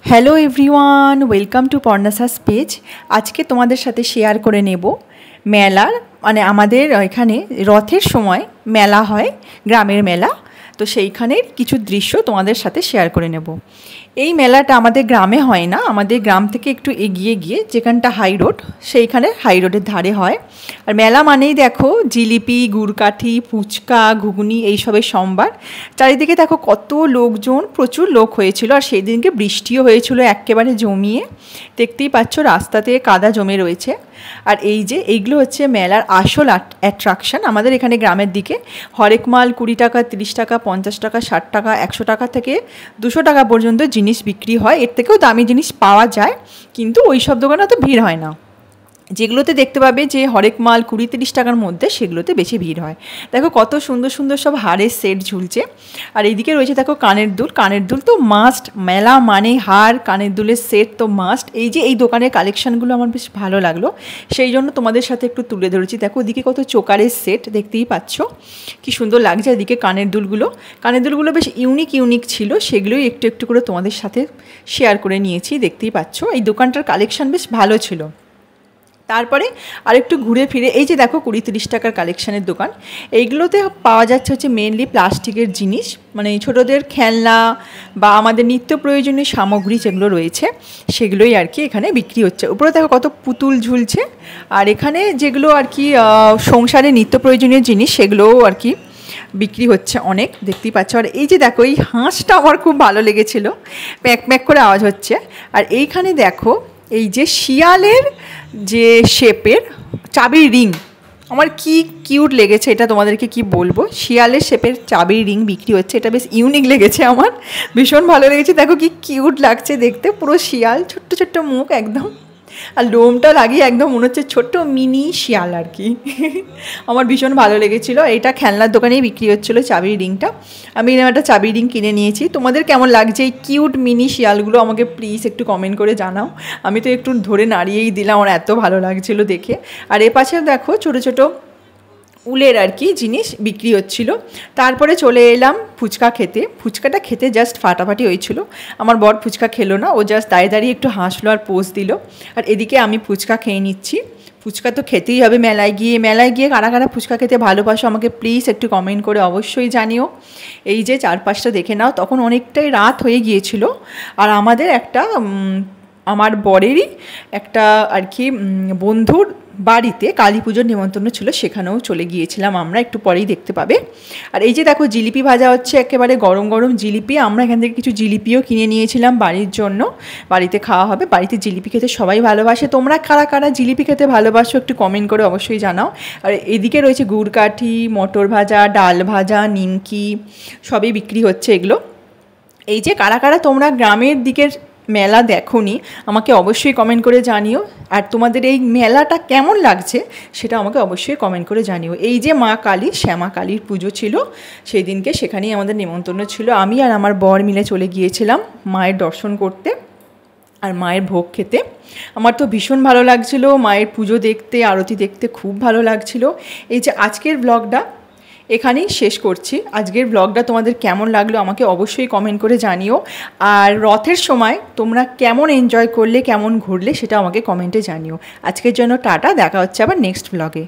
Hello everyone, welcome to পর্ণাসাস page. আজকে তোমাদের সাথে শেয়ার করে নেব মেলার আমাদের এখানে রথের সময় মেলা হয়, গ্রামের মেলা। তো সেইখানের কিছু দৃশ্য তোমাদের সাথে শেয়ার করে নেব। এই মেলাটা আমাদের গ্রামে হয় না, আমাদের গ্রাম থেকে একটু এগিয়ে গিয়ে যেখানটা হাই রোড, সেইখানে হাই রোডের ধারে হয়। আর মেলা মানেই দেখো জিলিপি, গুড়কাঠি, ফুচকা, ঘুগনি এইসবের সম্ভার। চারিদিকে দেখো কত লোকজন, প্রচুর লোক হয়েছিল। আর সেই দিনকে বৃষ্টিও হয়েছিল একেবারে জমিয়ে, দেখতেই পাচ্ছ রাস্তাতে কাদা জমে রয়েছে। আর এই যে এইগুলো হচ্ছে মেলার আসল অ্যাট্রাকশান আমাদের এখানে গ্রামের দিকে। হরেক মাল 20 টাকা, 30 টাকা, 50 টাকা, 60 টাকা, 100 টাকা থেকে 200 টাকা পর্যন্ত জিনিস বিক্রি হয়। এর থেকেও দামি জিনিস পাওয়া যায়, কিন্তু ওই সব দোকানে তো ভিড় হয় না। যেগুলোতে দেখতে পাবে যে হরেক মাল 20-30 টাকার মধ্যে, সেগুলোতে বেশি ভিড় হয়। দেখো কত সুন্দর সুন্দর সব হারের সেট ঝুলছে। আর এইদিকে রয়েছে দেখো কানের দুল। কানের দুল তো মাস্ট, মেলা মানে হার, কানের দুলের সেট তো মাস্ট। এই যে এই দোকানের কালেকশানগুলো আমার বেশ ভালো লাগলো, সেই জন্য তোমাদের সাথে একটু তুলে ধরেছি। দেখো ওদিকে কত চোকারের সেট, দেখতেই পাচ্ছ কি সুন্দর লাগছে। এদিকে কানের দুলগুলো বেশ ইউনিক ছিল, সেগুলোই একটু একটু করে তোমাদের সাথে শেয়ার করে নিয়েছি। দেখতেই পাচ্ছ এই দোকানটার কালেকশান বেশ ভালো ছিল। তারপরে আরেকটু ঘুরে ফিরে এই যে দেখো 20-30 টাকার কালেকশানের দোকান। এইগুলোতে পাওয়া যাচ্ছে হচ্ছে মেনলি প্লাস্টিকের জিনিস, মানে ছোটোদের খেলনা বা আমাদের নিত্য প্রয়োজনীয় সামগ্রী যেগুলো রয়েছে, সেগুলোই আর কি এখানে বিক্রি হচ্ছে। উপরে দেখো কত পুতুল ঝুলছে। আর এখানে যেগুলো আর কি সংসারে নিত্য প্রয়োজনীয় জিনিস, সেগুলোও আর কি বিক্রি হচ্ছে অনেক, দেখতেই পাচ্ছ। আর এই যে দেখো এই হাঁসটা আমার খুব ভালো লেগেছিলো, প্যাক প্যাক করে আওয়াজ হচ্ছে। আর এইখানে দেখো এই যে শিয়ালের যে শেপের চাবির রিং, আমার কি কিউট লেগেছে এটা, তোমাদেরকে কি বলবো। শিয়ালের শেপের চাবির রিং বিক্রি হচ্ছে, এটা বেশ ইউনিক লেগেছে আমার, ভীষণ ভালো লেগেছে। দেখো কি কিউট লাগছে দেখতে, পুরো শিয়াল, ছোট্ট ছোট্ট মুখ একদম, আর লোমটা লাগিয়ে একদম মনে হচ্ছে ছোট্ট মিনি শিয়াল আর কি। আমার ভীষণ ভালো লেগেছিলো। এটা খেলনার দোকানেই বিক্রি হচ্ছিলো চাবির রিংটা। আমি একটা চাবির রিং কিনে নিয়েছি। তোমাদের কেমন লাগছে এই কিউট মিনি শিয়ালগুলো আমাকে প্লিজ একটু কমেন্ট করে জানাও। আমি তো একটু ধরে নাড়িয়েই দিলাম, আমার এত ভালো লাগছিলো দেখে। আর এ পাশে দেখো ছোটো ছোটো উলের আর কি জিনিস বিক্রি হচ্ছিল। তারপরে চলে এলাম ফুচকা খেতে। ফুচকাটা খেতে জাস্ট ফাটাফাটি হয়েছিল। আমার বর ফুচকা খেলো না, ও জাস্ট দাঁড়িয়ে দাঁড়িয়ে একটু হাসলো আর পোজ দিল। আর এদিকে আমি ফুচকা খেয়ে নিচ্ছি। ফুচকা তো খেতেই হবে মেলায় গিয়ে। কারা কারা ফুচকা খেতে ভালোবাসো আমাকে প্লিজ একটু কমেন্ট করে অবশ্যই জানিও। এই যে চারপাশটা দেখে নাও, তখন অনেকটাই রাত হয়ে গিয়েছিল। আর আমাদের একটা আমার বরেরই একটা আর কি বন্ধুর বাড়িতে কালী পুজোর নিমন্ত্রণ ছিল, সেখানেও চলে গিয়েছিলাম আমরা, একটু পরেই দেখতে পাবে। আর এই যে দেখো জিলিপি ভাজা হচ্ছে, একেবারে গরম গরম জিলিপি। আমরা এখান থেকে কিছু জিলিপিও কিনে নিয়েছিলাম বাড়ির জন্য, বাড়িতে খাওয়া হবে। বাড়িতে জিলিপি খেতে সবাই ভালোবাসে। তোমরা কারা কারা জিলিপি খেতে ভালোবাসো একটু কমেন্ট করে অবশ্যই জানাও। আর এদিকে রয়েছে গুড়কাঠি, মটর ভাজা, ডাল ভাজা, নিমকি, সবই বিক্রি হচ্ছে এগুলো। এই যে কারা কারা তোমরা গ্রামের দিকের মেলা দেখোনি আমাকে অবশ্যই কমেন্ট করে জানিও। আর তোমাদের এই মেলাটা কেমন লাগছে সেটা আমাকে অবশ্যই কমেন্ট করে জানিও। এই যে মা কালী, শ্যামা কালীর পুজো ছিল সেই দিনকে, সেখানেই আমাদের নিমন্ত্রণ ছিল। আমি আর আমার বর মিলে চলে গিয়েছিলাম মায়ের দর্শন করতে আর মায়ের ভোগ খেতে। আমার তো ভীষণ ভালো লাগছিলো মায়ের পুজো দেখতে, আরতি দেখতে খুব ভালো লাগছিলো। এই যে আজকের ব্লগটা এখানেই শেষ করছি। আজকের ব্লগটা তোমাদের কেমন লাগলো আমাকে অবশ্যই কমেন্ট করে জানিও। আর রথের সময় তোমরা কেমন এনজয় করলে, কেমন ঘুরলে সেটা আমাকে কমেন্টে জানিও। আজকের জন্য টাটা, দেখা হচ্ছে আবার নেক্সট ব্লগে।